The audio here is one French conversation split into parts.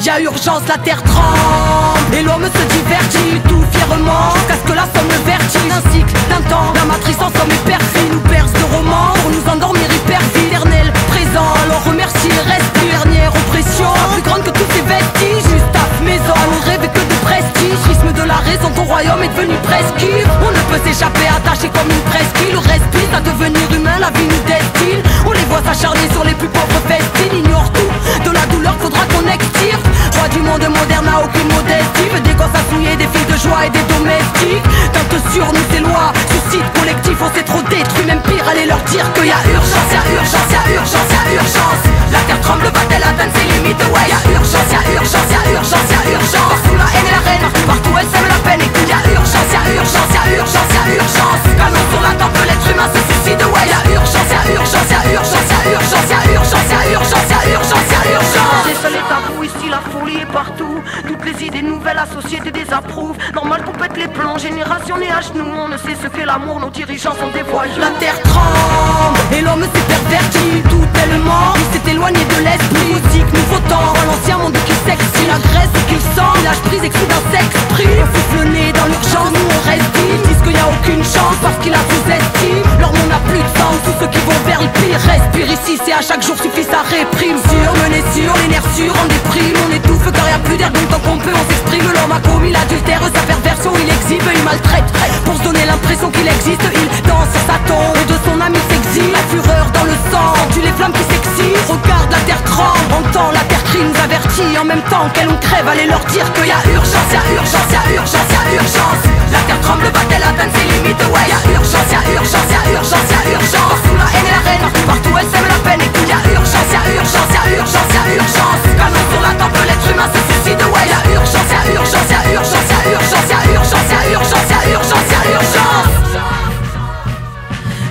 Y'a urgence, la terre tremble et l'homme se divertit tout fièrement jusqu'à ce que la somme le vertige. Un cycle, d'un temps, la matrice en somme est perfide. Nous berce de romans pour nous endormir hyper éternel présent. Alors remercie, respire, dernière oppression plus grande que tous ces vestiges. Juste à maison, à nous rêver que de prestige. Rythme de la raison, ton royaume est devenu presqu'île. On ne peut s'échapper, attaché comme une presqu'île. Respire à devenir humain, la vie nous destine. On les voit s'acharner sur les plus pauvres festines. Ignore tout, de la douleur faudra qu'on extirpe. Roi du monde moderne n'a aucune modestie. Veut des gosses à souiller, des filles de joie et des domestiques. Tant que sur nous ces lois, suicide collectif, on s'est trop détruit. Même pire, allez leur dire qu'il y a urgence, y'a urgence, y'a urgence, y'a urgence. La terre tremble, va-t-elle atteindre ses limites? Ouais, y'a urgence, y'a urgence, y'a urgence, y'a urgence. Partout la haine et la reine, partout elle sème la peine. Et qu'il y a urgence, y'a urgence, y'a urgence, y'a urgence. Calmons sur la tempe, l'être humain se suicide. Ouais, y'a urgence, y'a urgence, y'a urgence, y'a urgence, y'a urgence, y'a urgence, y'a urgence, y'a urgence. Les seuls est tabou, ici la folie est partout. Toutes les idées nouvelles, la société désapprouve. Normal qu'on pète les plombs, génération née à genoux. On ne sait ce qu'est l'amour, nos dirigeants sont des voyous. La terre tremble et l'homme s'est perverti. Tout tellement, il s'est éloigné de l'esprit. Musique, nouveau temps, dans l'ancien monde qui s'excite. La graisse qu'il sent, il lâche prise, exclut d'un s'exprime. On souffle le nez dans l'urgence, nous on reste vite. Disent qu'il n'y a aucune chance parce qu'il a sous-estime. Leur monde n'a plus de sens, tous ceux qui vont vers le pire. Respire ici, c'est à chaque jour suffit sa réprime. Surmené sur les nerfs sûrs, on déprime. On étouffe car y a plus d'air, donc tant qu'on peut on s'exprime. L'homme a commis l'adultère, sa perversion, il exhibe, il maltraite. Pour se donner l'impression qu'il existe, il danse sur sa tombe et de son ami s'exile. La fureur dans le sang, tue les flammes qui s'excitent. Regarde la terre tremble, entend la terre crie, nous avertit. En même temps qu'elle on crève, allez leur dire qu'il y a urgence, y'a urgence, y'a urgence, y'a urgence. La terre tremble, va-t-elle atteindre ses limites? Ouais, y'a urgence, y'a urgence, y'a urgence, y'a urgence. Partout la haine et la reine, partout elle sème la peine. Et qu'il y a urgence, y'a urgence, y'a urgence, y'a urgence. Calmons sur la tempe, l'être humain se suicide. Ouais, y'a urgence, y'a urgence, y'a urgence, y'a urgence, y'a urgence, y'a urgence, y'a urgence, y'a urgence.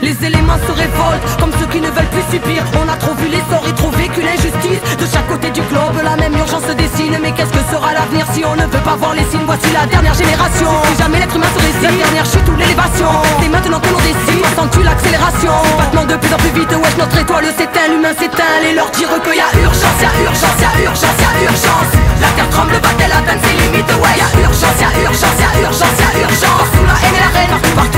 Les éléments se révoltent, comme ceux qui ne veulent plus subir. On a trop vu les sorts et trop vécu l'injustice. De chaque côté du globe, la même urgence se dessine. Mais qu'est-ce que sera l'avenir si on ne veut pas voir les signes? Voici la dernière génération. Si jamais l'être humain se résigne, la dernière chute ou l'élévation. C'est maintenant que l'on décide. Sens-tu l'accélération? Battement de plus en plus vite, wesh, notre étoile s'éteint, l'humain s'éteint. Allez leur dire qu'il y a urgence, y'a urgence, y'a urgence, y'a urgence. La terre tremble, va-t-elle atteindre ses limites? Ouais, y'a urgence, y'a urgence, y'a urgence, y'a urgence. Partout la haine et la reine, partout